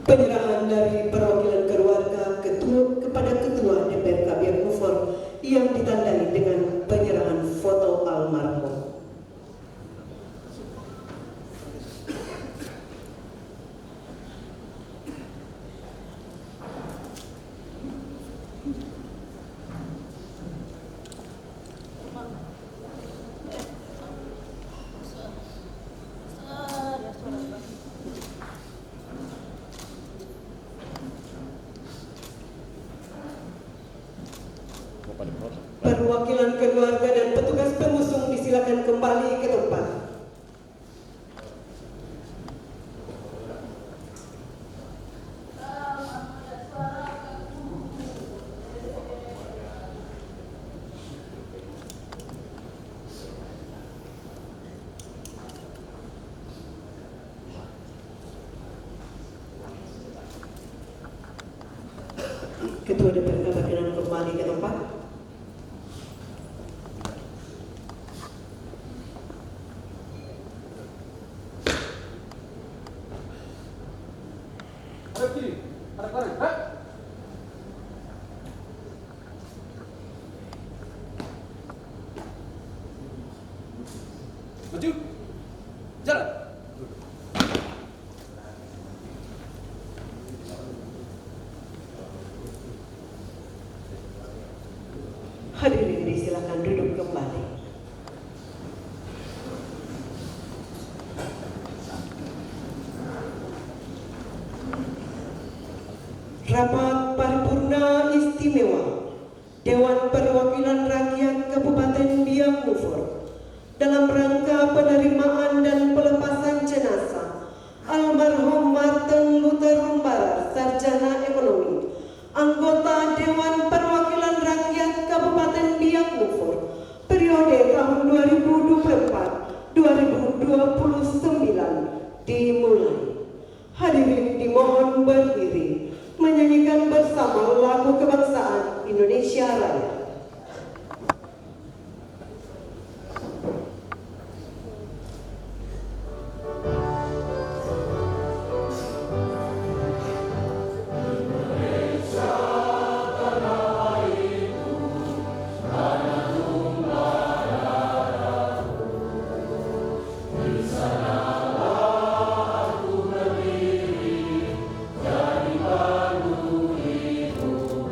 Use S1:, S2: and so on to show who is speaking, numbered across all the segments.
S1: Penyerahan dari perwakilan keluarga kepada Ketua DPR Kabinet Nufor yang ditandai dengan penyerahan foto almarhum. perwakilan keluarga dan petugas pengusung disilakan kembali ke tempat. Ketua DPRK berkenan kembali ke tempat.
S2: Maju, jalan.
S1: Hadirin disilakan duduk kembali. Rapat paripurna istimewa Dewan Perwakilan Rakyat Kabupaten Biak Numfor dalam rangka penerimaan dan pelepasan jenazah almarhum Martin Luther Humbarar, Sarjana Ekonomi, anggota Dewan Perwakilan Rakyat Kabupaten Biak Numfor periode tahun 2024-2029 dimulai. Hadirin dimohon berdiri menyanyikan bersama lagu kebangsaan Indonesia Raya.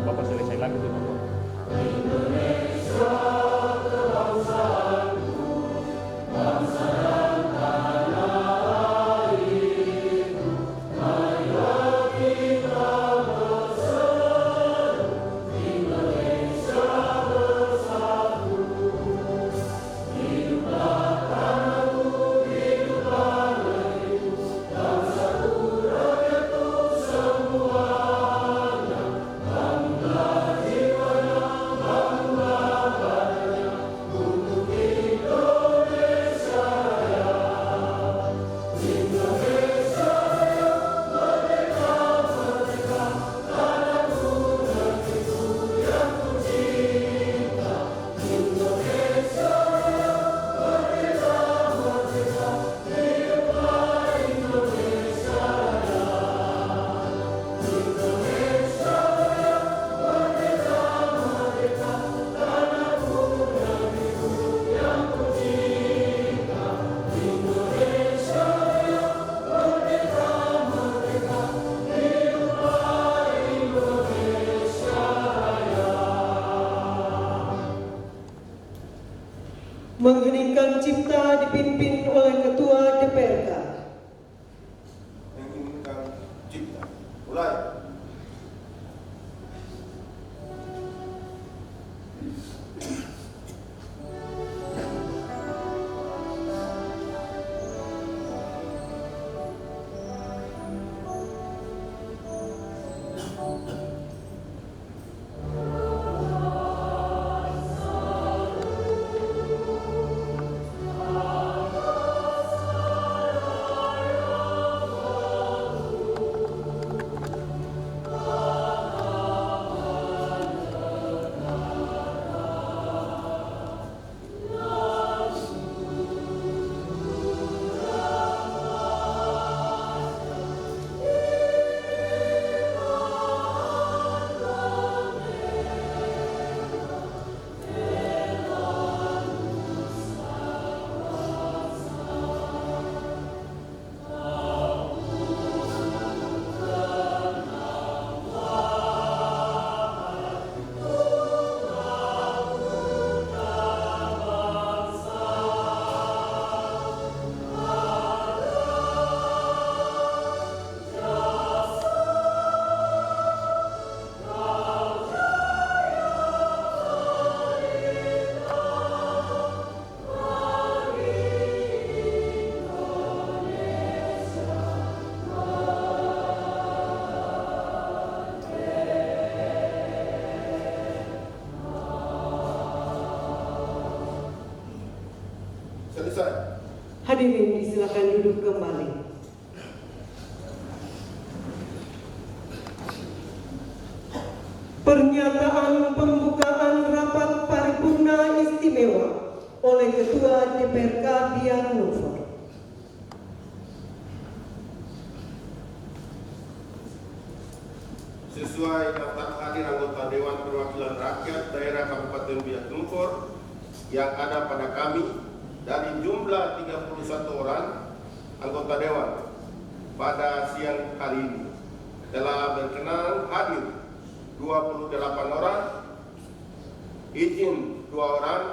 S2: Bapak selesai lagu itu, Bapak.
S1: Mengheningkan cipta dipimpin oleh Ketua DPRK.
S3: Mengheningkan cipta. Mulai.
S1: Hadirin disilakan duduk kembali. Pernyataan pembukaan rapat paripurna istimewa oleh Ketua DPRK Biak Numfor.
S3: Sesuai daftar hadir anggota Dewan Perwakilan Rakyat Daerah Kabupaten Biak Numfor yang ada pada kami, dari jumlah 31 orang anggota Dewan pada siang hari ini telah berkenan hadir 28 orang, izin 2 orang,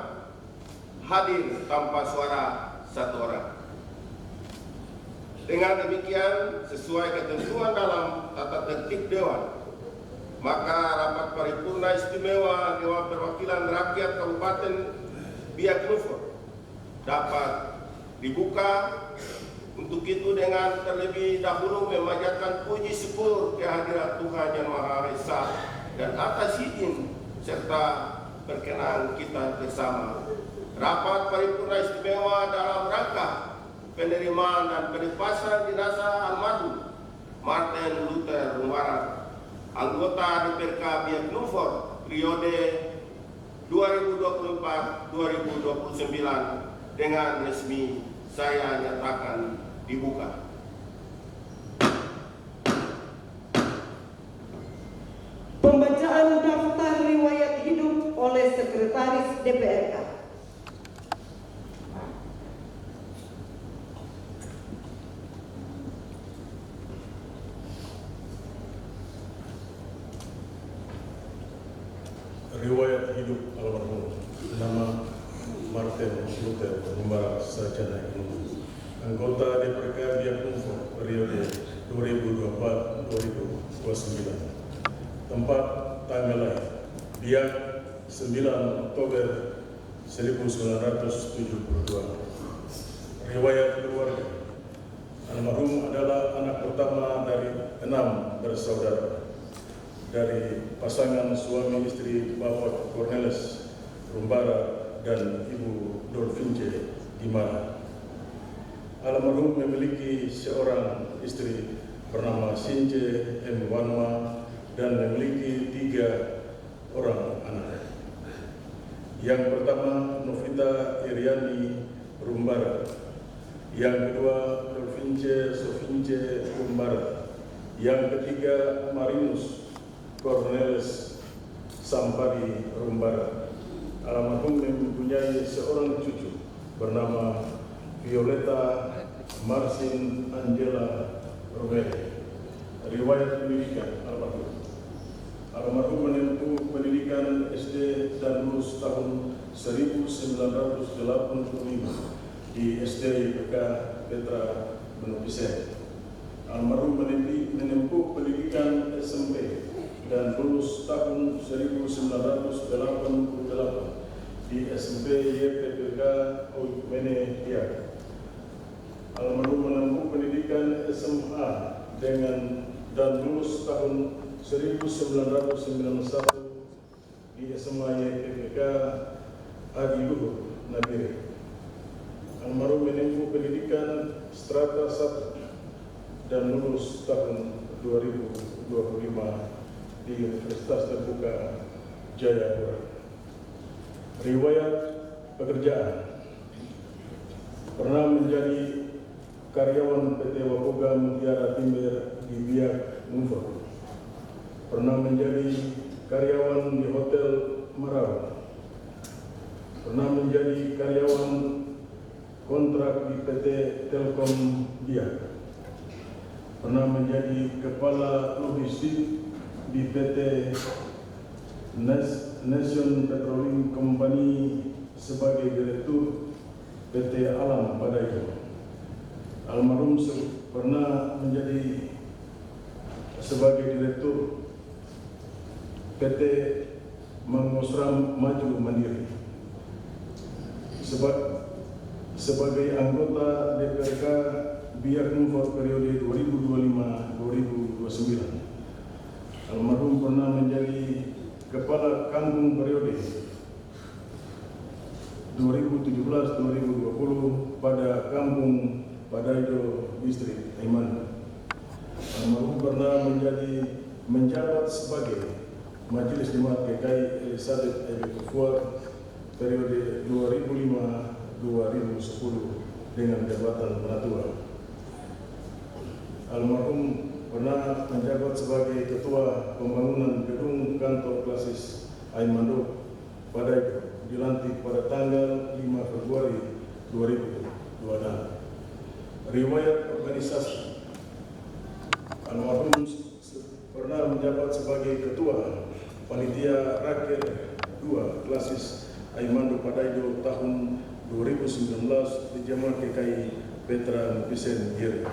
S3: hadir tanpa suara 1 orang. Dengan demikian, sesuai ketentuan dalam tata tertib Dewan, maka rapat paripurna istimewa Dewan Perwakilan Rakyat Kabupaten Biak Numfor dapat dibuka. Untuk itu dengan terlebih dahulu memanjatkan puji syukur kehadirat Tuhan Yang Maha Esa dan atas izin serta perkenan kita bersama. Rapat paripurna istimewa dalam rangka penerimaan dan pelepasan jenazah almarhum Martin Luther Rumbarak, anggota DPRK Biak Numfor periode 2024-2029 dengan resmi saya nyatakan dibuka.
S1: Pembacaan daftar riwayat hidup oleh Sekretaris DPRK.
S4: Riwayat hidup almarhum, nama Martin Luther Rumbarak Sarjana Ilmu, anggota DPRK Biak Numfor periode 2024-2029. Tempat tanggal lahir Biak 9 Oktober 1972. Riwayat keluarga, almarhum adalah anak pertama dari 6 bersaudara dari pasangan suami istri Bapak Cornelis Rumbarak dan Ibu Dolfince Gimana. Almarhum memiliki seorang istri bernama Since M. Wanma dan memiliki 3 orang anak. Yang pertama Novita Iriani Rumbarak, yang kedua Dolfince Sofince Rumbarak, yang ketiga Marinus Cornelis Sampari Rumbarak. Almarhum mempunyai seorang cucu bernama Violeta Marsin Angela Romere. Riwayat pendidikan almarhum menempuh pendidikan SD dan lulus tahun 1985 di SD IPK Petra Menopise. Almarhum menempuh pendidikan SMP dan lulus tahun 1988 di SMP YPPK Oimene Biak. Almarhum menempuh pendidikan SMA dan lulus tahun 1991 di SMA YPPK Adi Luhur Nabire. Almarhum menempuh pendidikan strata 1 dan lulus tahun 2025 di Universitas Terbuka Jayapura. Riwayat pekerjaan, pernah menjadi karyawan PT Wapoga Mutiara Timber di Biak Numfor, pernah menjadi karyawan di Hotel Merawa, pernah menjadi karyawan kontrak di PT Telkom Biak, pernah menjadi kepala logistik di PT Nation Petroleum Company sebagai direktur PT Alam Padaiko. Almarhum pernah menjadi sebagai direktur PT Mangosram Maju Mandiri. Sebagai anggota DPRK Biak Numfor periode 2025-2029. Almarhum pernah menjadi Kepala Kampung periode 2017-2020, pada Kampung Padaido, Distrik Aimando. Almarhum pernah menjabat sebagai Majelis Jemaat GKI Elizabeth Ebekufuar periode 2005-2010 dengan jabatan penatua. Almarhum pernah menjabat sebagai Ketua Pembangunan Gedung Kantor Klasis Aimando Padaido, dilantik pada tanggal 5 Februari 2026. Riwayat organisasi: almarhum pernah menjabat sebagai Ketua Panitia Rakyat 2 Klasis Aimando Padaido tahun 2019 di Jemaat GKI Petra Pisen Yeri.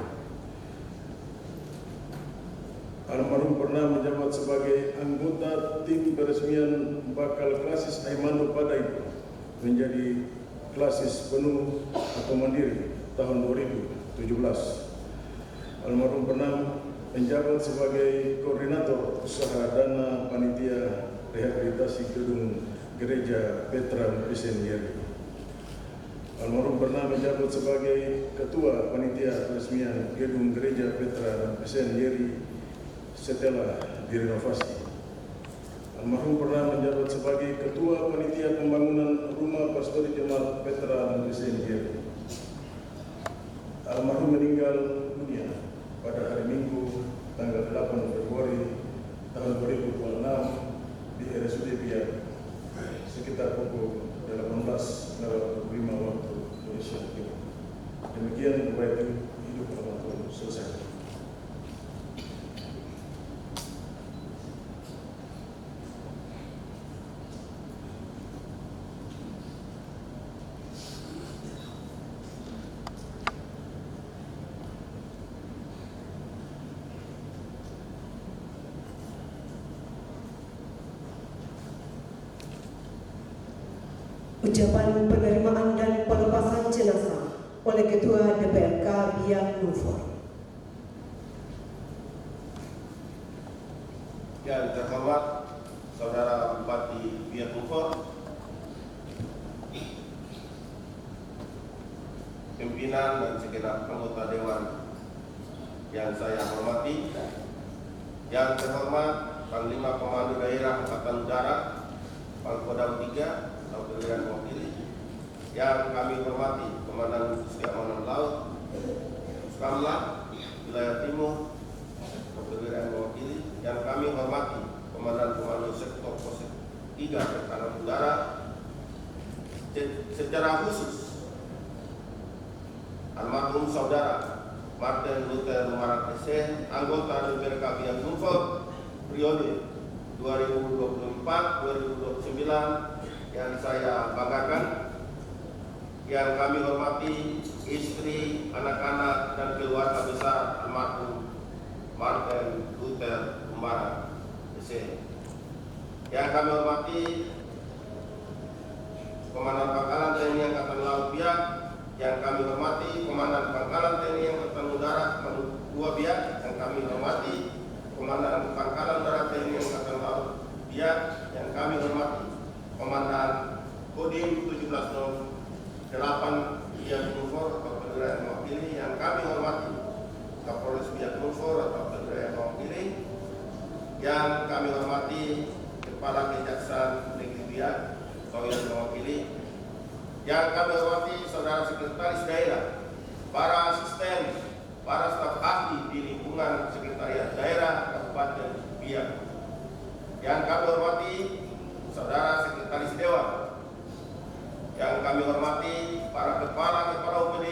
S4: Almarhum pernah menjabat sebagai anggota tim peresmian bakal Klasis Aimando Padaido menjadi Klasis penuh atau mandiri tahun 2017. Almarhum pernah menjabat sebagai Koordinator Usaha Dana Panitia Rehabilitasi Gedung Gereja Petra Pisen Yeri. Almarhum pernah menjabat sebagai Ketua Panitia Peresmian Gedung Gereja Petra Pisen Yeri setelah direnovasi. Almarhum pernah menjabat sebagai Ketua Panitia Pembangunan Rumah Pastori Jemaat Petra Pisen Yeri. Almarhum meninggal dunia pada hari Minggu tanggal 8 Februari tahun 2026 di RSUD Biak sekitar pukul 18.05 waktu Indonesia Timur. Demikian upaya hidup almarhum selesai.
S1: Ucapan penerimaan dan pelepasan jenazah oleh Ketua DPRK Biak Numfor.
S3: Yang terhormat Saudara Bupati Biak Numfor, pimpinan dan segenap anggota Dewan yang saya hormati, yang terhormat Panglima Komando Daerah Angkatan Udara Pangkodam 3 Pemilihan Mewakili, yang kami hormati Komandan Divisi Keamanan Laut Pamla Wilayah Timur Pemilihan Mewakili, yang kami hormati Komandan Komando Sektor Posek 3 Angkatan Udara. Secara khusus almarhum Saudara Martin Luther Umara SC, anggota DPRK Biak Numfor periode 2024-2029, yang saya banggakan, yang kami hormati istri, anak-anak, dan keluarga besar almarhum Martin Luther Umara SC. Yang kami hormati Komandan Pangkalan TNI Angkatan Laut Biak, yang kami hormati Komandan Pangkalan TNI Angkatan Udara 2 Biak, yang kami hormati Komandan Pangkalan Darat TNI Angkatan Laut Biak, yang kami hormati Komandan Kodim 1708 Biak Numfor atau Pemilihan Mewakili, yang kami hormati Kapolres Biak Numfor atau Pemilihan Mewakili, yang kami hormati Kepala Kejaksaan Negeri Biak atau yang mewakili, yang kami hormati Saudara Sekretaris Daerah, para asisten, para staf ahli di lingkungan Sekretariat Daerah Kabupaten Biak, yang kami hormati Saudara Sekretaris Dewan, yang kami hormati para kepala UPD,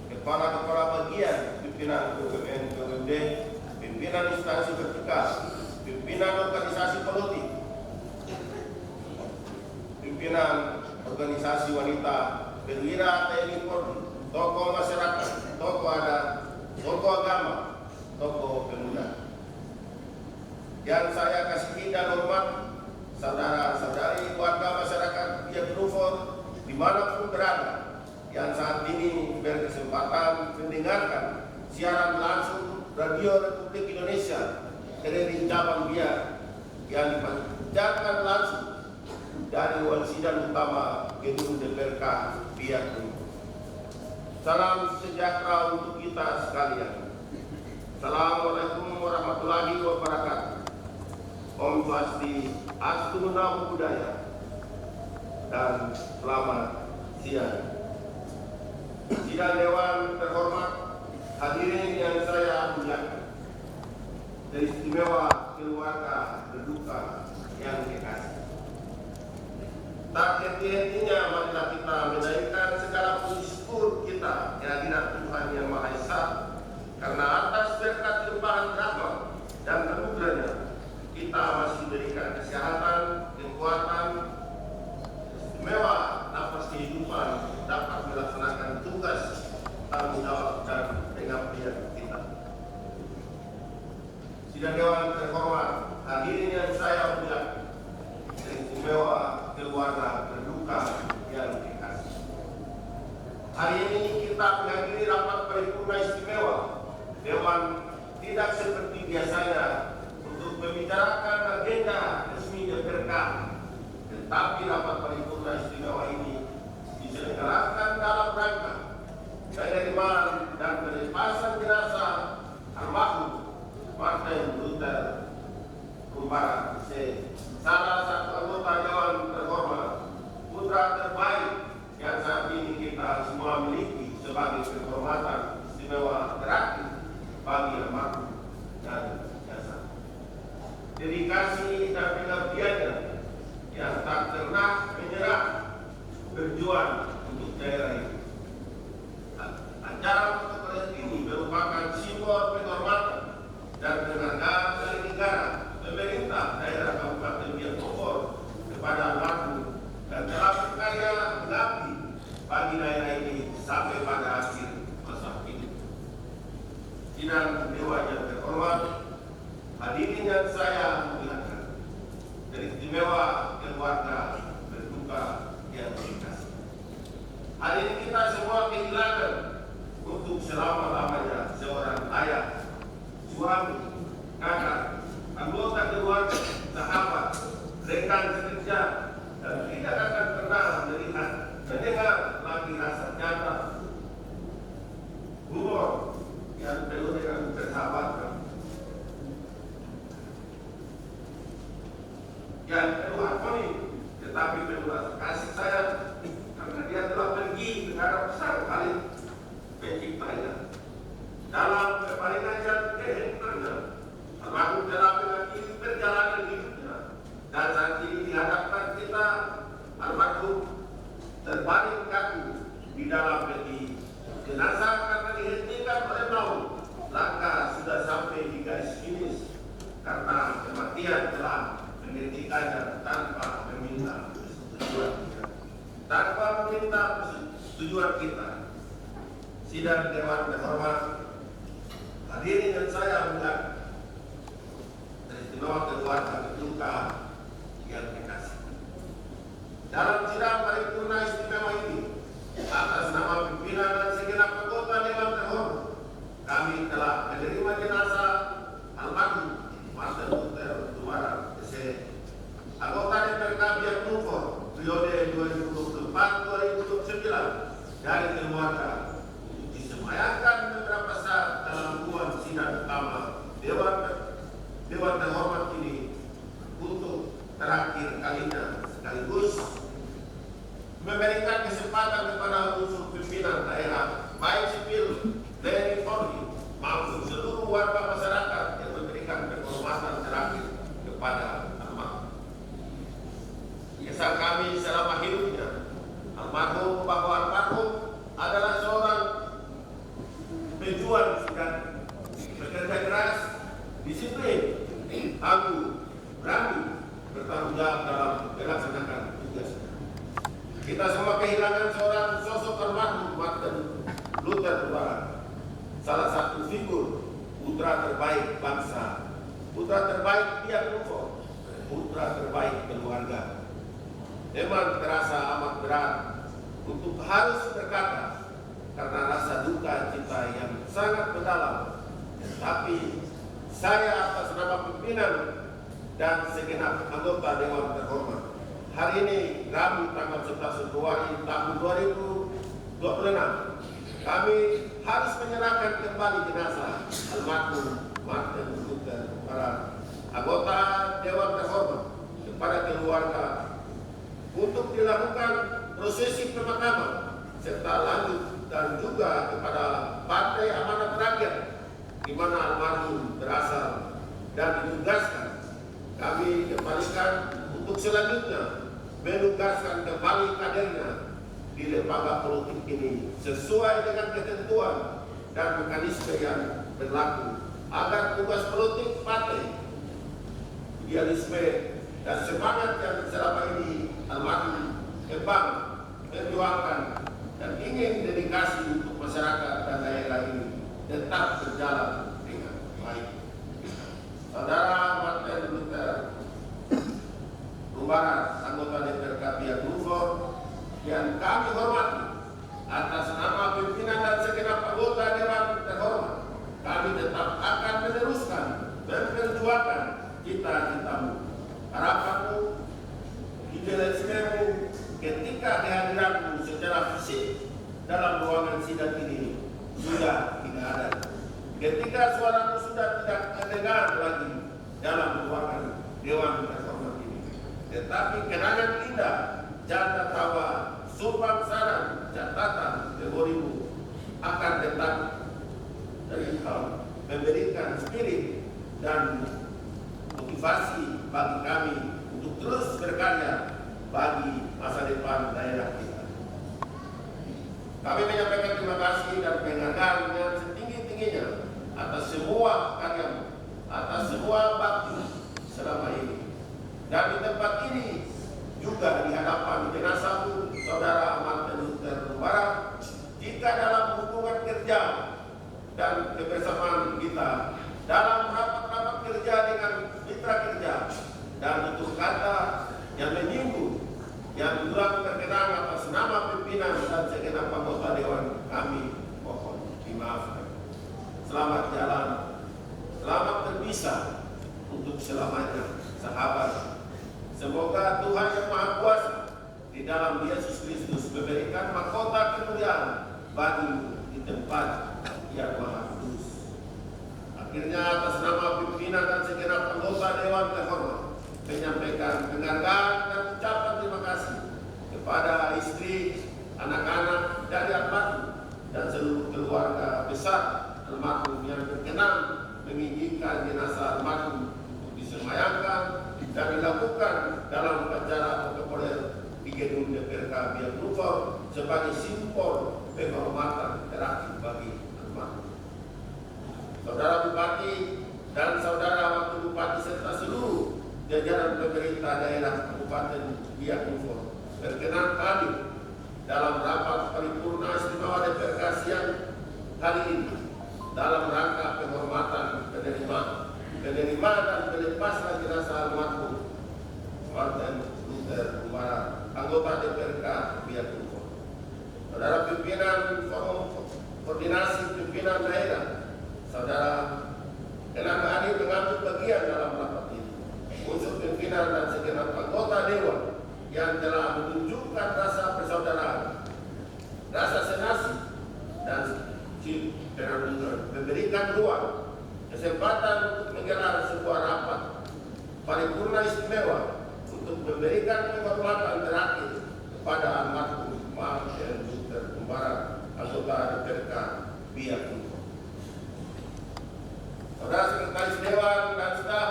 S3: kepala bagian, pimpinan BUMN, pimpinan instansi vertikal, pimpinan organisasi politik, pimpinan organisasi wanita, perwira TNI Polri, tokoh masyarakat, tokoh adat, tokoh agama, tokoh pemuda. Yang saya kasihi dan hormat saudara-saudari warga masyarakat Biak Numfor dimanapun berada, yang saat ini berkesempatan mendengarkan siaran langsung Radio Republik Indonesia dari Cabang Biak yang dipancarkan langsung dari ruang sidang utama Gedung DPRK Biak Numfor. Salam sejahtera untuk kita sekalian. Assalamualaikum warahmatullahi wabarakatuh. Om Swastiastu, Namo Buddhaya, dan selamat siang. Sidang Dewan terhormat, hadirin yang saya muliakan, teristimewa keluarga berduka yang dikasih. Tak henti-hentinya marilah kita menaikkan segala puji syukur kita kehadirat Tuhan Yang Maha Esa, karena atas berkat limpahan rahmat dan anugerahnya kita masih diberikan kesehatan, kekuatan, istimewa nafas kehidupan dapat melaksanakan tugas tanggung jawab dan pengabdian kita. Sidang Dewan terhormat, hadirin yang saya muliakan, istimewa keluarga berduka yang dikasih. Hari ini kita menghadiri rapat paripurna istimewa Dewan tidak seperti biasanya untuk membicarakan agenda resmi DPRK, tetapi rapat paripurna istimewa ini diselenggarakan dalam rangka penerimaan dan pelepasan jenazah almarhum Martin Luther Kumbaran, salah satu anggota Dewan terhormat, putra terbaik yang saat ini kita semua miliki sebagai penghormatan istimewa terakhir bagi almarhum dan jasa. Dedikasi dan pengabdiannya yang tak pernah menyerah berjuang untuk daerah ini. Acara protokoler ini merupakan simbol penghormatan dan penghargaan dari negara, pemerintah daerah Kabupaten Biak Numfor kepada almarhum dan telah berkarya mengabdi bagi daerah ini sampai pada akhir masa hidup. Sidang Dewan yang terhormat, hadirin yang saya muliakan, teristimewa keluarga berduka yang dikasih. Hari ini kita semua kehilangan untuk selama-lamanya seorang ayah, suami, kakak, anggota keluarga, sahabat, rekan sekerja, dan tidak akan pernah mendengar lagi rasa nyata, humor yang penuh dengan persahabatan, yang penuh harmoni, tetapi penuh rasa kasih sayang, karena dia telah pergi menghadap besar kali penciptanya. Dalam kepalingan yang kehentaknya, almarhum telah mengakhiri perjalanan hidupnya, dan saat ini dihadapkan kita, almarhum terbaring kaku di dalam peti jenazah karena dihentikan oleh maut. Langkah sudah sampai di garis finish karena kematian telah menghentikannya tanpa meminta persetujuan kita. Sidang Dewan terhormat, hadirin yang saya muliakan, teristimewa keluarga berduka yang dikasih. Dalam sidang paripurna istimewa ini, atas nama pimpinan dan segenap anggota Dewan terhormat, kami telah menerima jenazah almarhum Martin Luther Kumbaran, anggota DPRK Biak Numfor periode 2024-2029 dari keluarga, disemayamkan beberapa saat dalam ruang sidang utama Dewan terhormat ini untuk terakhir kalinya, sekaligus memberikan kesempatan kepada unsur pimpinan daerah, baik sipil, TNI, Polri, maupun seluruh warga masyarakat yang memberikan penghormatan terakhir kepada almarhum. Kisah kami selama hidupnya almarhum bahwa almarhum adalah seorang pejuang dan bekerja keras, disiplin, tangguh, berani, bertanggung jawab dalam melaksanakan tugasnya. Kita semua kehilangan seorang sosok almarhum Martin Luther Kumbaran, salah satu figur putra terbaik bangsa, putra terbaik Biak Numfor, putra terbaik keluarga. Memang terasa amat berat untuk harus berkata karena rasa duka cita yang sangat mendalam. Tapi saya atas nama pimpinan dan segenap anggota Dewan terhormat, hari ini Rabu tanggal 11 Februari tahun 2026 kami harus menyerahkan kembali jenazah almarhum Martin Luther para anggota Dewan Terhormat kepada keluarga untuk dilakukan prosesi pemakaman serta lanjut dan juga kepada Partai Amanat Rakyat di mana almarhum berasal dan ditugaskan. Kami kembalikan untuk selanjutnya menugaskan kembali kadernya di lembaga politik ini sesuai dengan ketentuan dan mekanisme yang berlaku agar tugas politik partai, idealisme dan semangat yang selama ini almarhum kembang perjuangkan dan ingin dedikasi untuk masyarakat dan daerah ini tetap berjalan dengan baik. Saudara Martin Luther Lumbaran, anggota DPRK Biak Numfor yang kami hormati, atas nama pimpinan dan segenap anggota Dewan Terhormat, kami tetap akan meneruskan dan memperjuangkan cita-citamu, harapanmu, idealismemu ketika kehadiranmu secara fisik dalam ruangan sidang ini sudah tidak ada. Ketika suaramu sudah tidak terdengar lagi dalam ruangan Dewan Terhormat ini, tetapi kenangan indah, janda tawa, sumpah saran, catatan memorimu akan tetap dari kau memberikan spirit dan motivasi bagi kami untuk terus berkarya bagi masa depan daerah kita. Kami menyampaikan terima kasih dan penghargaan yang setinggi-tingginya atas semua karyamu, atas semua bakti selama ini. Dan di tempat ini juga di hadapan jenazahmu, Saudara Martin Luther Lumbaran, jika dalam hubungan kerja dan kebersamaan kita dalam rapat-rapat kerja dengan mitra kerja dan tutur kata yang menyinggung yang kurang berkenan atas nama pimpinan dan segenap anggota dewan, kami mohon dimaafkan. Selamat jalan, selamat berpisah untuk selamanya, sahabat. Semoga Tuhan yang Maha Kuasa di dalam Yesus Kristus memberikan mahkota kemuliaan bagimu di tempat yang Maha Kudus. Akhirnya atas nama pimpinan dan segenap anggota Dewan Terhormat menyampaikan penghargaan dan ucapan terima kasih kepada istri, anak-anak dari almarhum dan seluruh keluarga besar almarhum yang berkenan mengizinkan jenazah almarhum untuk disemayamkan dan dilakukan dalam upacara protokoler di gedung DPRK Biak Numfor sebagai simbol penghormatan terakhir bagi almarhum. Saudara Bupati dan Saudara Wakil Bupati serta seluruh jajaran pemerintah daerah Kabupaten Biak Numfor berkenan hadir dalam rapat paripurna istimewa DPRK siang kali ini dalam rangka penghormatan penerima dan pelepaskan jenazah almarhum Martin Luther Lumbaran, anggota DPRK Biak Numfor. Saudara pimpinan Forum Koordinasi Pimpinan Daerah, saudara telah hadir mengambil bagian dalam rapat ini. Unsur pimpinan dan segenap anggota dewan yang telah menunjukkan rasa persaudaraan, rasa senasib dan memberikan ruang kesempatan untuk menggelar sebuah rapat paripurna istimewa untuk memberikan penghormatan terakhir kepada almarhum Martin Luther Lumbaran, anggota DPRK Biak Numfor. Saudara Sekretaris Dewan dan staf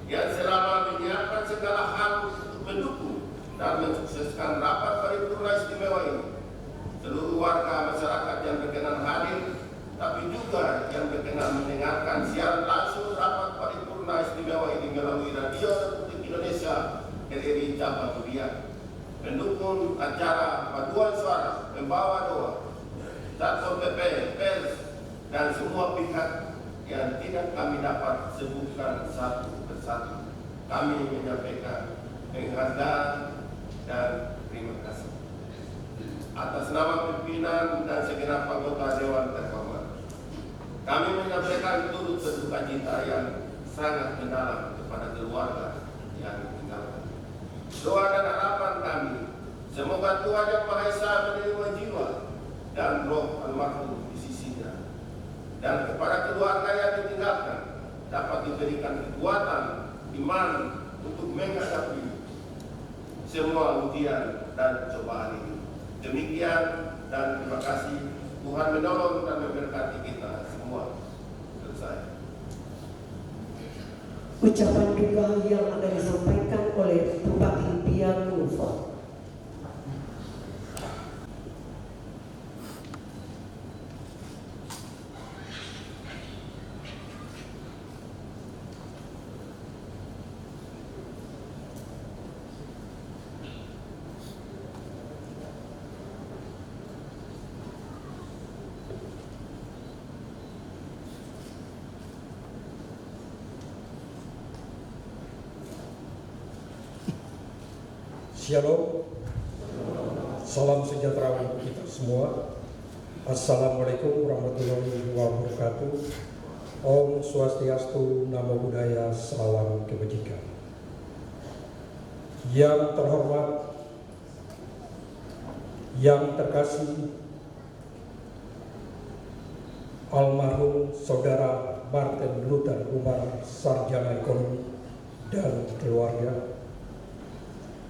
S3: yang selama menyiapkan segala hal untuk mendukung dan mensukseskan rapat paripurna istimewa ini, seluruh warga masyarakat yang berkenan hadir, tapi juga yang berkenan mendengarkan siaran langsung rapat paripurna istimewa ini melalui Radio Republik Indonesia RRI Cabang Biak, mendukung acara paduan suara, membawa doa, Satpol PP, pers, dan semua pihak yang tidak kami dapat sebutkan satu persatu. Kami menyampaikan penghargaan dan terima kasih atas nama pimpinan dan segenap anggota Dewan Terhormat. Kami menyampaikan turut berduka cita yang sangat mendalam kepada keluarga yang ditinggalkan. Doa dan harapan kami, semoga Tuhan Yang Maha Esa menerima jiwa dan roh almarhum dan kepada keluarga yang ditinggalkan dapat diberikan kekuatan iman untuk menghadapi semua ujian dan cobaan ini. Demikian dan terima kasih. Tuhan menolong dan memberkati kita semua. Selesai.
S1: Ucapan duka yang akan disampaikan oleh Bupati Biak Numfor.
S5: Shalom, salam sejahtera untuk kita semua. Assalamualaikum warahmatullahi wabarakatuh. Om Swastiastu, Namo Buddhaya, salam kebajikan. Yang terhormat, yang terkasih, almarhum Saudara Martin Luther Rumbar, Sarjana Ekonomi dan keluarga.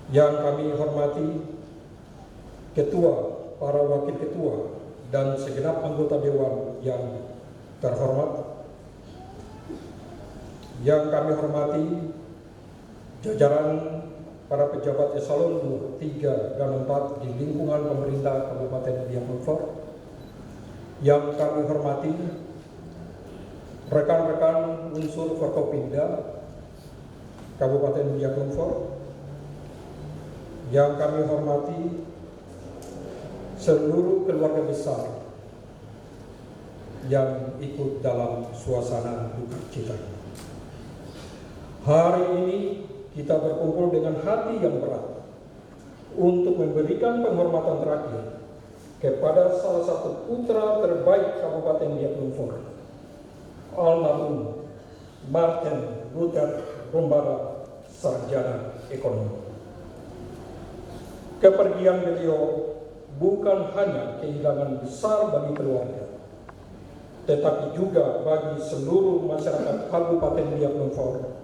S5: Yang kami hormati ketua, para wakil ketua, dan segenap anggota dewan yang terhormat. Yang kami hormati jajaran para pejabat eselon 2, 3, dan 4 di lingkungan pemerintah Kabupaten Biak Numfor. Yang kami hormati rekan-rekan unsur Forkopimda Kabupaten Biak Numfor. Yang kami hormati seluruh keluarga besar yang ikut dalam suasana duka cita. Hari ini kita berkumpul dengan hati yang berat untuk memberikan penghormatan terakhir kepada salah satu putra terbaik Kabupaten Biak Numfor, almarhum Martin Luther Rumbar, Sarjana Ekonomi. Kepergian beliau bukan hanya kehilangan besar bagi keluarga, tetapi juga bagi seluruh masyarakat Kabupaten Biak Numfor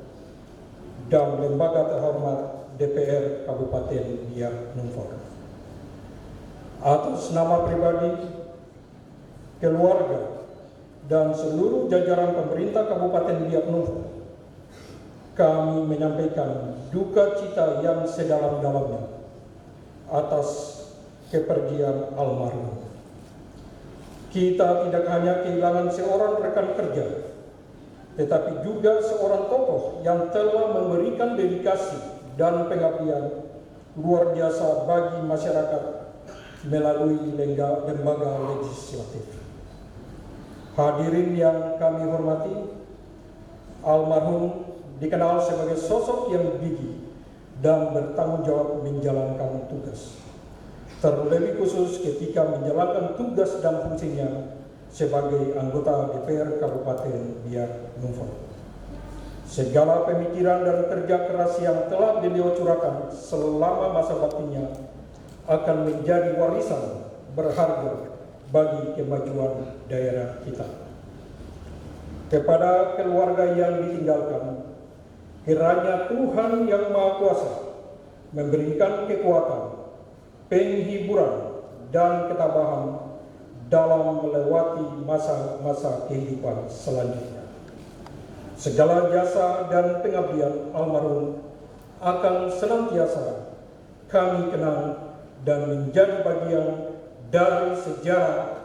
S5: dan lembaga terhormat DPR Kabupaten Biak Numfor. Atas nama pribadi, keluarga, dan seluruh jajaran pemerintah Kabupaten Biak Numfor, kami menyampaikan duka cita yang sedalam-dalamnya atas kepergian almarhum. Kita tidak hanya kehilangan seorang rekan kerja, tetapi juga seorang tokoh yang telah memberikan dedikasi dan pengabdian luar biasa bagi masyarakat melalui lembaga legislatif. Hadirin yang kami hormati, almarhum dikenal sebagai sosok yang gigih dan bertanggung jawab menjalankan tugas, terlebih khusus ketika menjalankan tugas dan fungsinya sebagai anggota DPR Kabupaten Biak Numfor. Segala pemikiran dan kerja keras yang telah beliau curahkan selama masa baktinya akan menjadi warisan berharga bagi kemajuan daerah kita. Kepada keluarga yang ditinggalkan, kiranya Tuhan Yang Maha Kuasa memberikan kekuatan, penghiburan, dan ketabahan dalam melewati masa-masa kehidupan selanjutnya. Segala jasa dan pengabdian almarhum akan senantiasa kami kenang dan menjadi bagian dari sejarah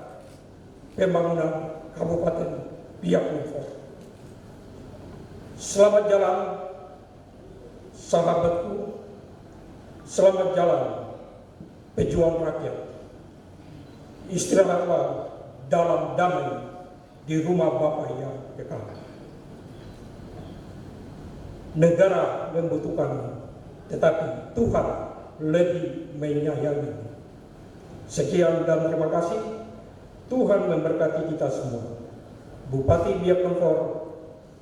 S5: pembangunan Kabupaten Biak Numfor. Selamat jalan, sahabatku, selamat jalan pejuang rakyat. Istirahatlah dalam damai di rumah Bapa yang kekal. Negara membutuhkan, tetapi Tuhan lebih menyayangi. Sekian dan terima kasih. Tuhan memberkati kita semua. Bupati Biak Numfor,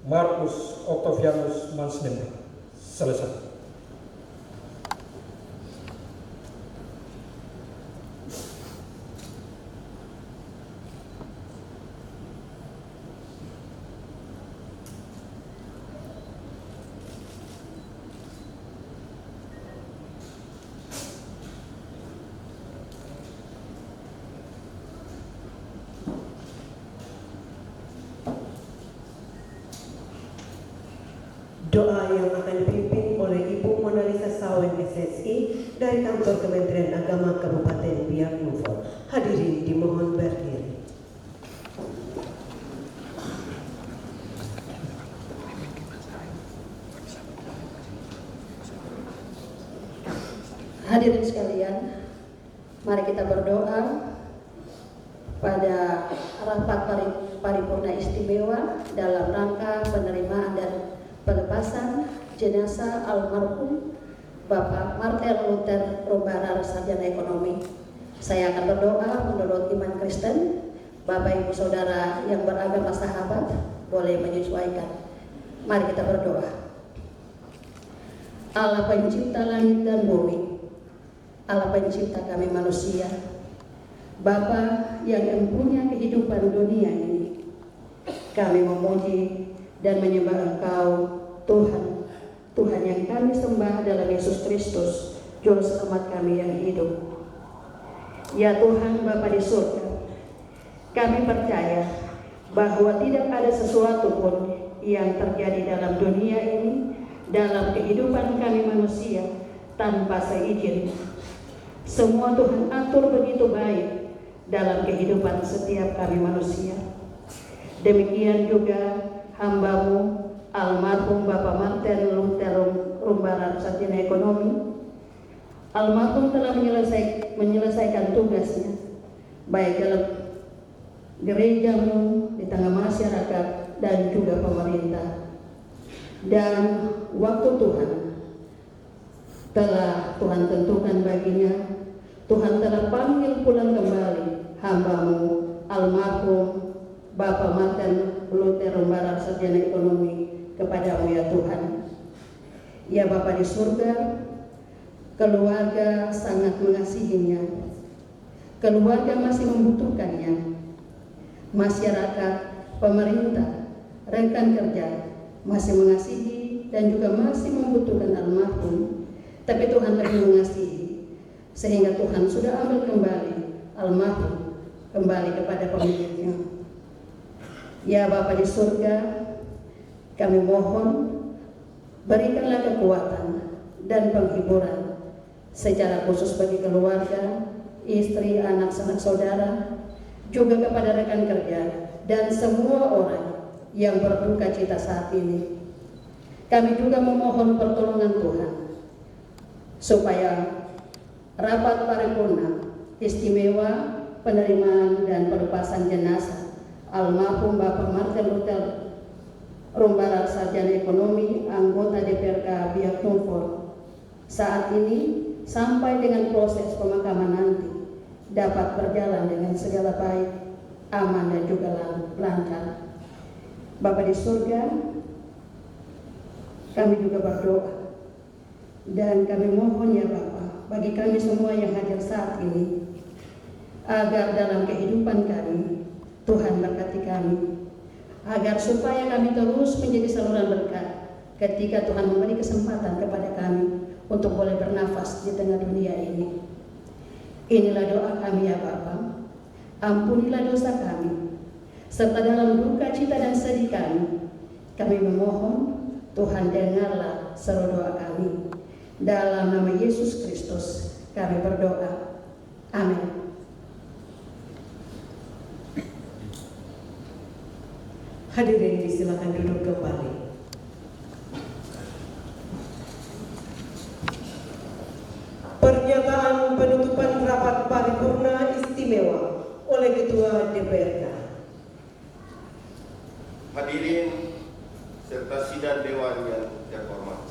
S5: Markus Octavianus Mansnember. Selesai.
S1: Doa yang akan dipimpin oleh Ibu Mona Lisa Sawen SSI dari Kantor Kementerian Agama Kabupaten Biak Numfor. Hadirin dimohon berdiri.
S6: Hadirin sekalian, mari kita berdoa pada rapat paripurna istimewa dalam rangka penerimaan dan pelepasan jenazah almarhum Bapak Martel Luther Rumbarar, sarjana ekonomi. Saya akan berdoa menurut iman Kristen. Bapak Ibu Saudara yang beragama sahabat boleh menyesuaikan. Mari kita berdoa. Allah pencipta langit dan bumi, Allah pencipta kami manusia, Bapa yang mempunyai kehidupan dunia ini, kami memuji dan menyembah Engkau, Tuhan, Tuhan yang kami sembah dalam Yesus Kristus, Juru Selamat kami yang hidup. Ya Tuhan Bapa di surga, kami percaya bahwa tidak ada sesuatu pun yang terjadi dalam dunia ini, dalam kehidupan kami manusia, tanpa seizin. Semua Tuhan atur begitu baik dalam kehidupan setiap kami manusia. Demikian juga hamba-Mu almarhum Bapak Martel Luther Rumbarar, sarjana ekonomi. Almarhum telah menyelesaikan tugasnya baik dalam gereja-Mu, di tengah masyarakat dan juga pemerintah. Dan waktu Tuhan telah Tuhan tentukan baginya, Tuhan telah panggil pulang kembali hamba-Mu almarhum Bapak Martel Luther Rumbarar, sarjana ekonomi, kepada-Mu ya Tuhan. Ya Bapa di surga, keluarga sangat mengasihinya, keluarga masih membutuhkannya, masyarakat, pemerintah, rekan kerja masih mengasihi dan juga masih membutuhkan almarhum. Tapi Tuhan lebih mengasihi, sehingga Tuhan sudah ambil kembali almarhum kembali kepada pemiliknya. Ya Bapa di surga, kami mohon berikanlah kekuatan dan penghiburan secara khusus bagi keluarga, istri, anak, sanak saudara, juga kepada rekan kerja dan semua orang yang berduka cita saat ini. Kami juga memohon pertolongan Tuhan supaya rapat paripurna istimewa penerimaan dan pelepasan jenazah almarhum Bapak Martel Luther Rumbarar, sarjana ekonomi, anggota DPRK Biak Numfor, saat ini sampai dengan proses pemakaman nanti dapat berjalan dengan segala baik, aman dan juga lancar. Bapa di surga, kami juga berdoa dan kami mohon ya Bapa, bagi kami semua yang hadir saat ini, agar dalam kehidupan kami Tuhan berkati kami, agar supaya kami terus menjadi saluran berkat ketika Tuhan memberi kesempatan kepada kami untuk boleh bernafas di tengah dunia ini. Inilah doa kami ya Bapa, ampunilah dosa kami, serta dalam duka cita dan sedih kami memohon Tuhan dengarlah seru doa kami. Dalam nama Yesus Kristus kami berdoa. Amin.
S1: Hadirin disilakan duduk kembali. Pernyataan penutupan rapat paripurna istimewa oleh Ketua DPRK.
S3: Hadirin serta sidang dewan yang terhormat.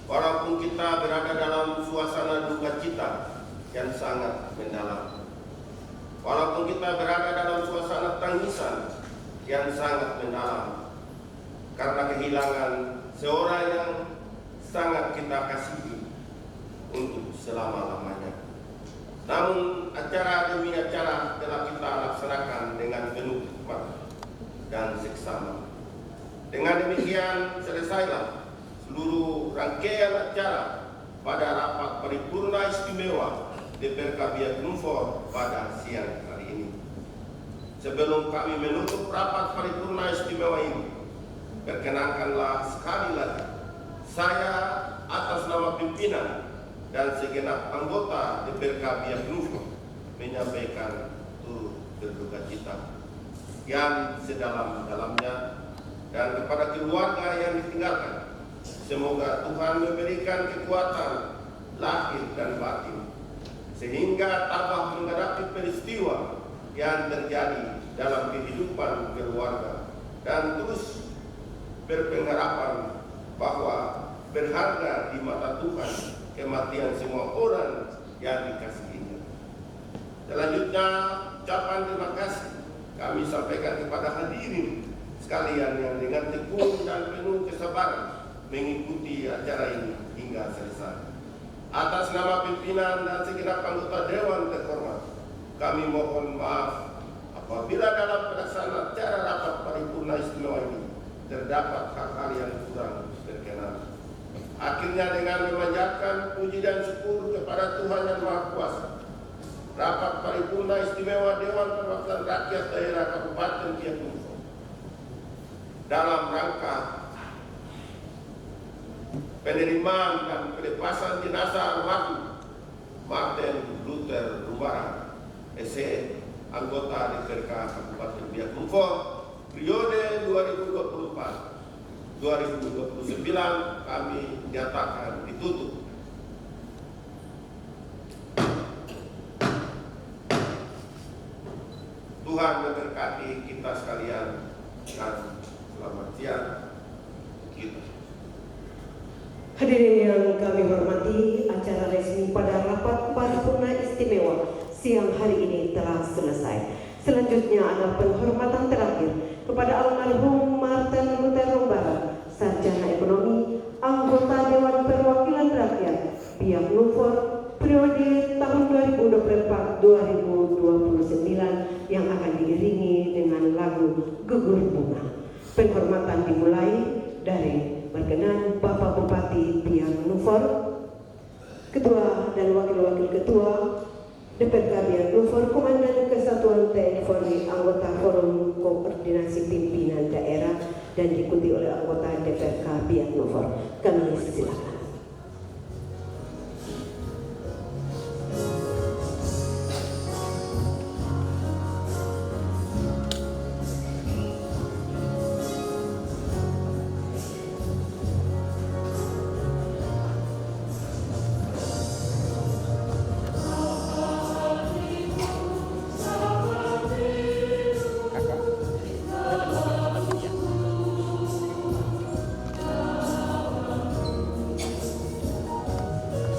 S3: Walaupun kita berada dalam suasana duka cita yang sangat mendalam, walaupun kita berada dalam suasana tangisan yang sangat mendalam karena kehilangan seorang yang sangat kita kasihi untuk selama-lamanya, namun acara demi acara telah kita laksanakan dengan penuh hikmat dan seksama. Dengan demikian selesailah seluruh rangkaian acara pada rapat paripurna istimewa DPRK Biak Numfor pada siang hari ini. Sebelum kami menutup rapat paripurna istimewa ini, perkenankanlah sekali lagi saya atas nama pimpinan dan segenap anggota DPRK Biak Numfor menyampaikan turut berduka cita yang sedalam-dalamnya, dan kepada keluarga yang ditinggalkan, semoga Tuhan memberikan kekuatan lahir dan batin sehingga tabah menghadapi peristiwa yang terjadi dalam kehidupan keluarga, dan terus berpengharapan bahwa berharga di mata Tuhan kematian semua orang yang dikasihinya. Selanjutnya, ucapan terima kasih kami sampaikan kepada hadirin sekalian yang dengan tekun dan penuh kesabaran mengikuti acara ini hingga selesai. Atas nama pimpinan dan segenap anggota Dewan terhormat, kami mohon maaf apabila dalam pelaksanaan acara rapat paripurna istimewa ini terdapat hal-hal yang kurang berkenan. Akhirnya dengan memanjatkan puji dan syukur kepada Tuhan Yang Maha Kuasa, rapat paripurna istimewa Dewan Perwakilan Rakyat Daerah Kabupaten Biak Numfor dalam rangka penerimaan dan pelepasan jenazah almarhum Martin Luther Lumbarang, SE, anggota DPRK Kabupaten Biak Numfor periode 2024-2029 kami nyatakan ditutup. Tuhan memberkati kita sekalian dan selamat siang kita.
S1: Hadirin yang kami hormati, acara resmi pada rapat paripurna istimewa siang hari ini telah selesai. Selanjutnya adalah penghormatan terakhir kepada almarhum Martin Luther Lumbarang, sarjana ekonomi, anggota Dewan Perwakilan Rakyat Biak Numfor periode tahun 2024-2029 yang akan diiringi dengan lagu Gugur Bunga. Penghormatan dimulai dari berkenan Bapak Bupati Biak Numfor, Ketua dan Wakil-Wakil Ketua DPRK Biak Numfor, Komandan Kesatuan TNI Polri, anggota Forum Koordinasi Pimpinan Daerah, dan diikuti oleh anggota DPRK Biak Numfor. Kami silakan.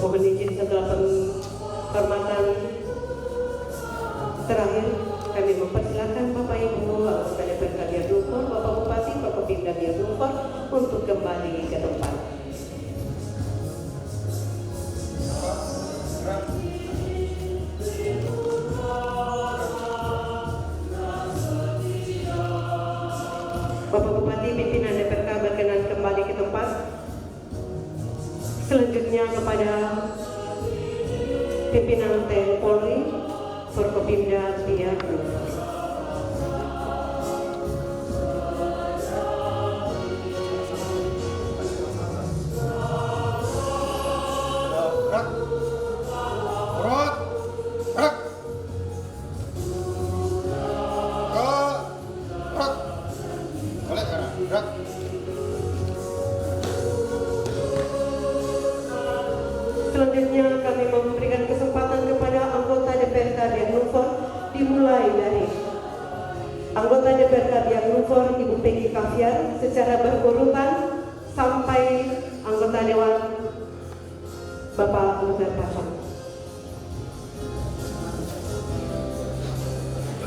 S1: Mohon izin setelah penghormatan terakhir kami mempersilakan Bapak Ibu anggota DPRK Biak Numfor, Bapak Bupati, Bapak Pimda Biak Numfor untuk kembali ke tempat. Bapak Bupati, pimpinan DPRK berkenan kembali ke tempat. Selanjutnya kepada pimpinan TNI Polri, Forkopimda Biak Numfor. Selanjutnya kami memberikan kesempatan kepada anggota DPRK Biak Numfor, dimulai dari anggota DPRK Biak Numfor Ibu Peggy Kaviar secara berurutan sampai anggota Dewan Bapak Luther Pasang.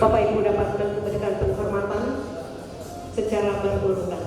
S1: Bapak Ibu dapat memberikan penghormatan secara berurutan.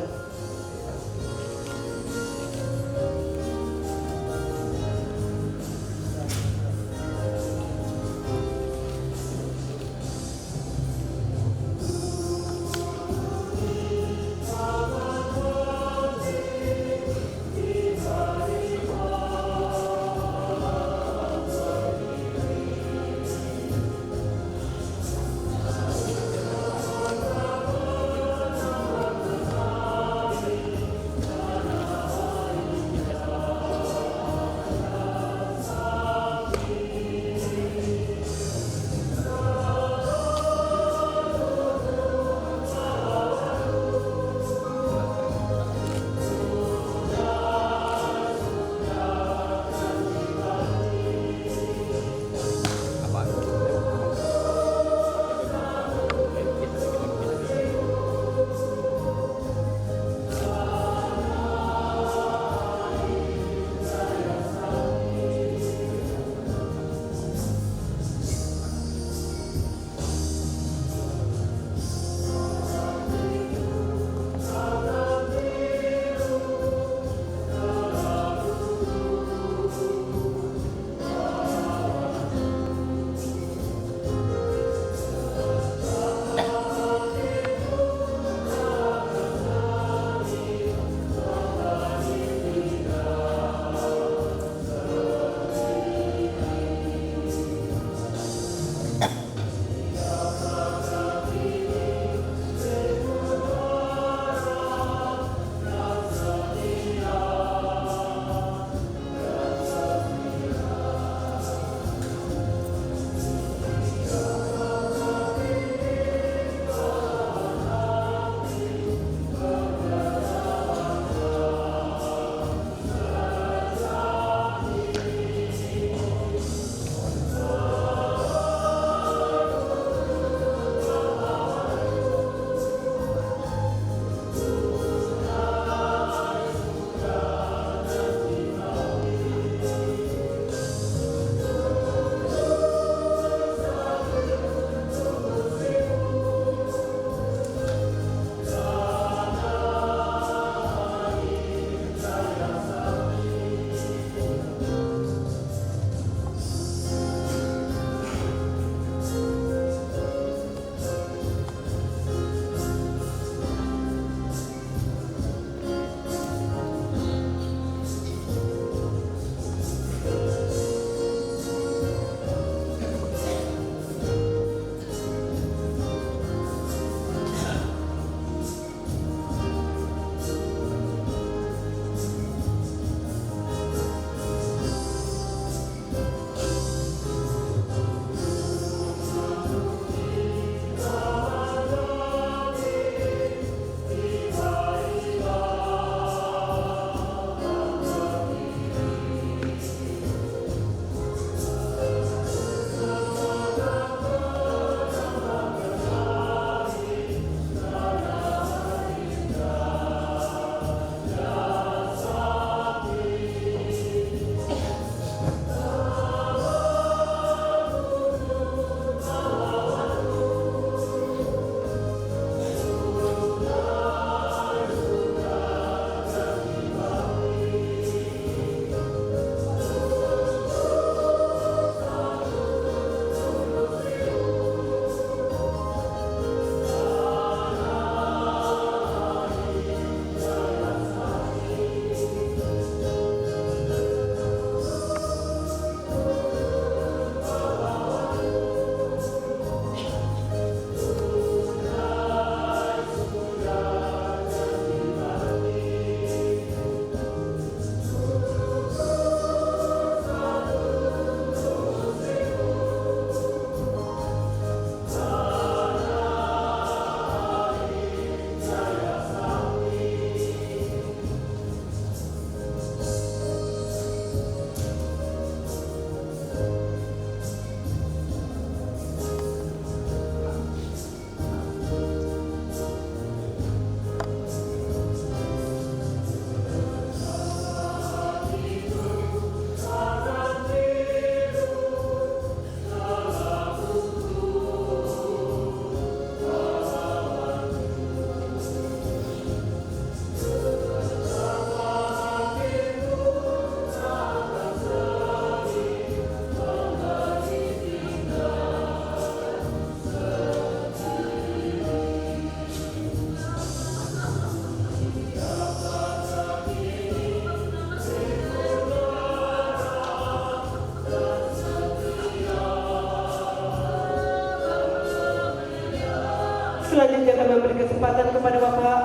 S1: kesempatan kepada Bapak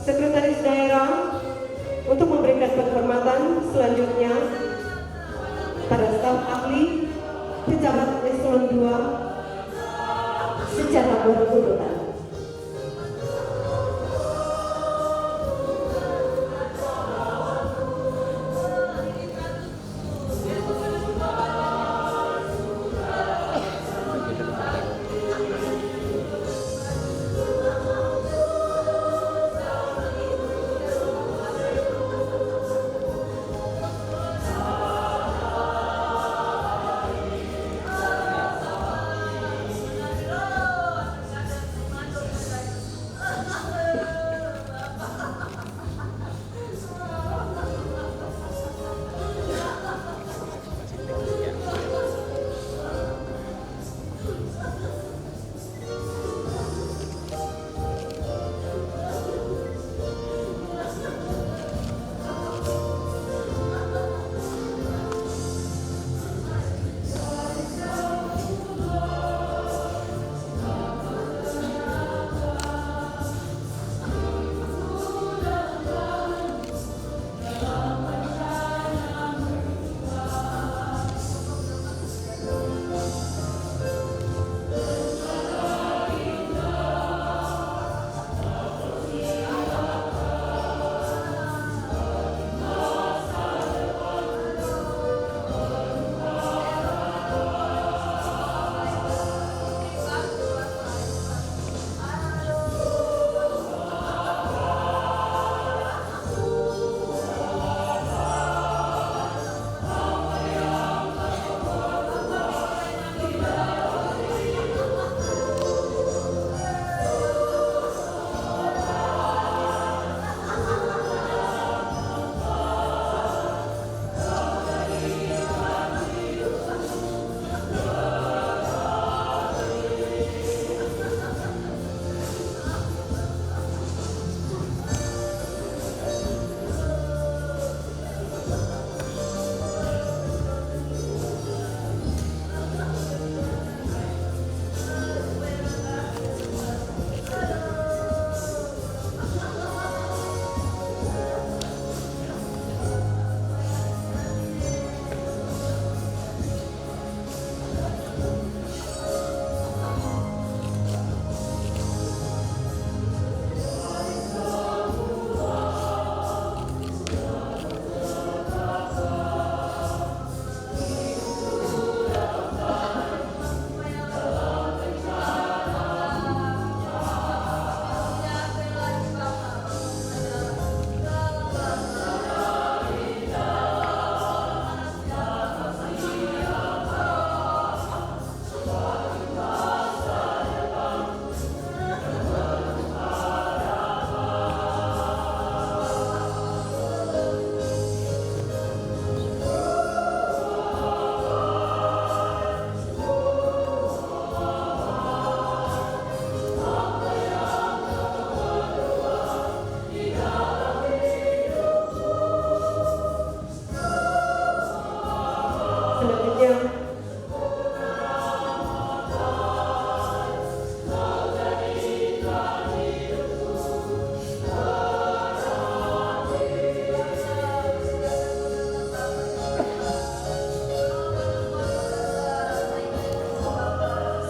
S1: Sekretaris Daerah untuk memberikan penghormatan selanjutnya pada staf ahli pejabat eselon 2 secara berurutan.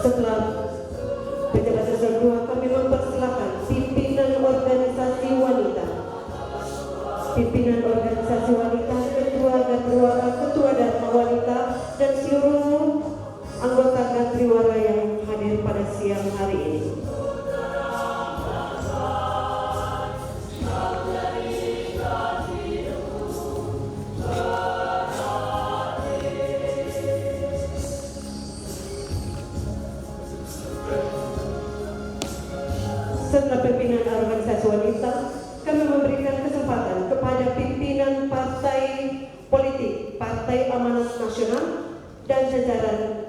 S1: Setelah pejabat eselon 2, kami mempersilakan pimpinan organisasi wanita, ketua Dharma Wanita, dan seluruh anggota Gantriwara yang hadir pada siang hari ini. Setelah pimpinan organisasi wanita, kami memberikan kesempatan kepada pimpinan partai politik, Partai Amanat Nasional, dan jajaran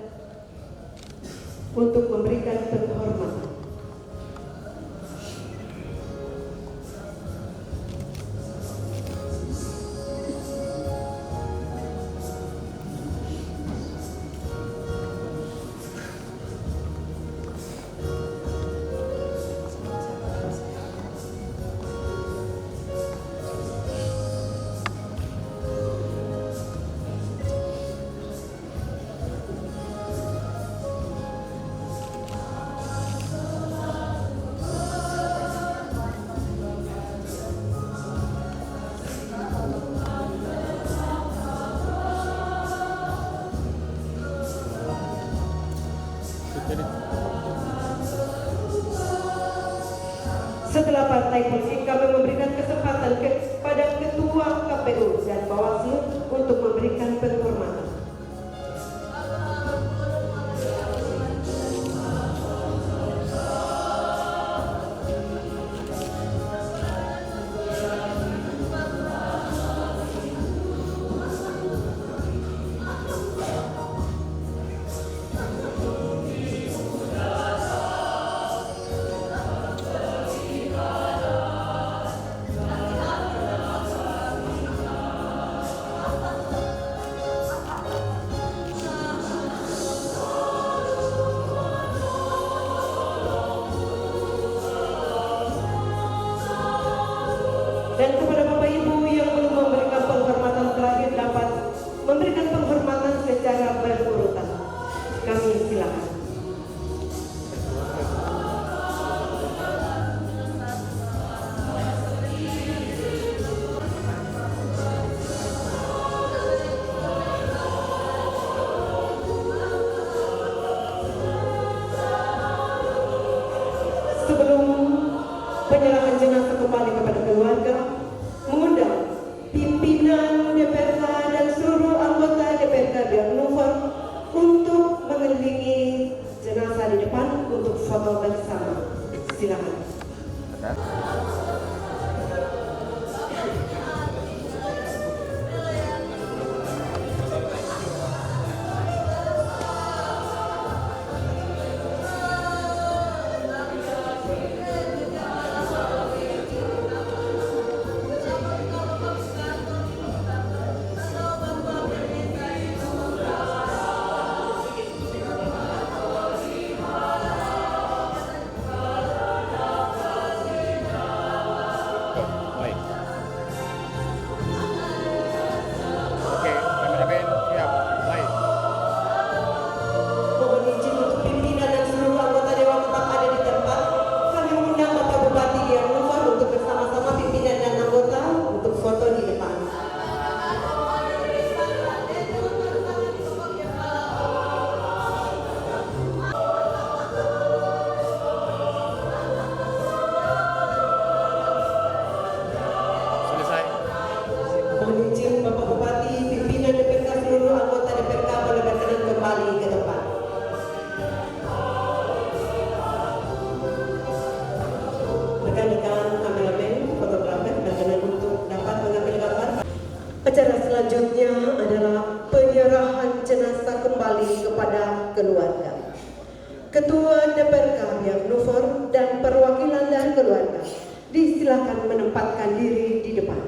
S1: untuk memberikan penghormatan. segala partai politik kami memberikan kesempatan kepada Ketua KPU dan Bawaslu untuk memberikan penghormatan. Dan kepada Bapak Ibu yang belum memberikan penghormatan terakhir dapat memberikan penghormatan secara berurutan. Kami silakan. Sebelum penyerahan jenazah kembali kepada keluarga, mengundang pimpinan DPRK dan seluruh anggota DPRK Biak Numfor untuk mengelilingi jenazah di depan untuk foto bersama. Silakan.
S2: Baik. Oke, kameramen siap. Baik.
S1: Mohon izin untuk pimpinan dan seluruh anggota Dewan tetap ada di tempat. Kami mengundang Bapak Bupati Biak Numfor untuk bersama-sama pimpinan dan anggota untuk foto di depan.
S2: Selesai.
S1: Mohon izin Bapak Bupati, pimpinan DPRK, seluruh anggota DPRK boleh berkenan kembali ke depan. Rekan-rekan kameramen, fotografer berkenan untuk dapat mengambil gambar. Acara selanjutnya adalah penyerahan jenazah kembali kepada keluarga. Ketua DPRK Biak Numfor dan perwakilan dari keluarga disilakan menempatkan diri di depan.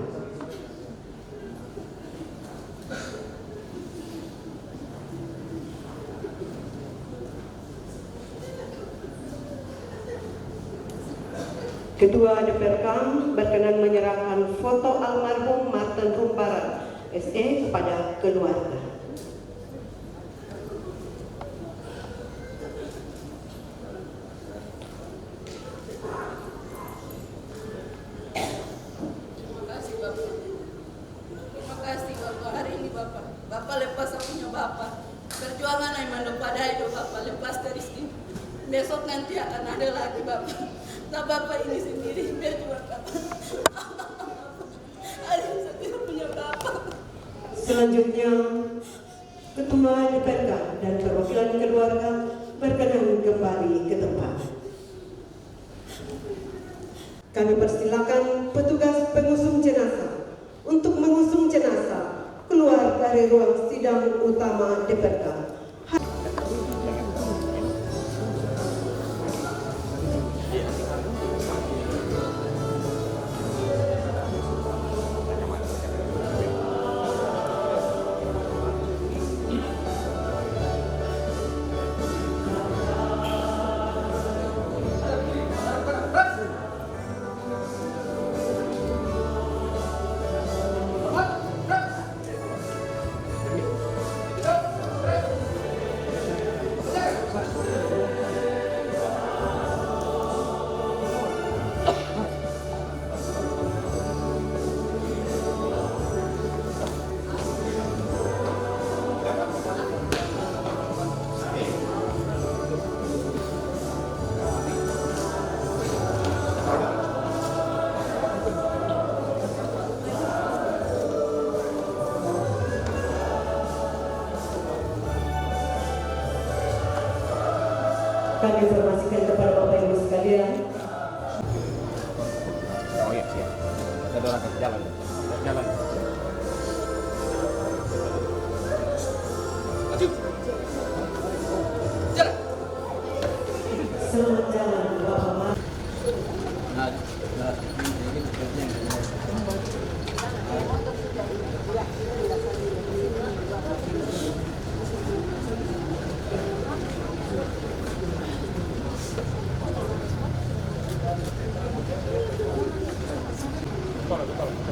S1: Ketua DPRK berkenan menyerahkan foto almarhum Martin Humpara SE kepada keluarga.
S7: Terima kasih Bapak, hari ini Bapak lepas aku punya Bapak. Perjuangan yang mendepadai itu Bapak lepas dari sini. Besok nanti akan ada lagi Bapak. Nah Bapak ini sendiri berjuang Bapak. Hari ini saya tidak punya Bapak.
S1: Selanjutnya, Ketua DPRK dan perwakilan keluarga berkenan kembali ke tempat. Kami persilakan petugas pengusung jenazah untuk mengusung jenazah keluar dari ruang sidang utama DPRK. Kami informasikan kepada Bapak Ibu sekalian,
S2: Oh iya, siap. Kita dorong ke jalan. Jalan. Maju. Jalan.
S1: selamat jalan Bapak.
S2: Betul.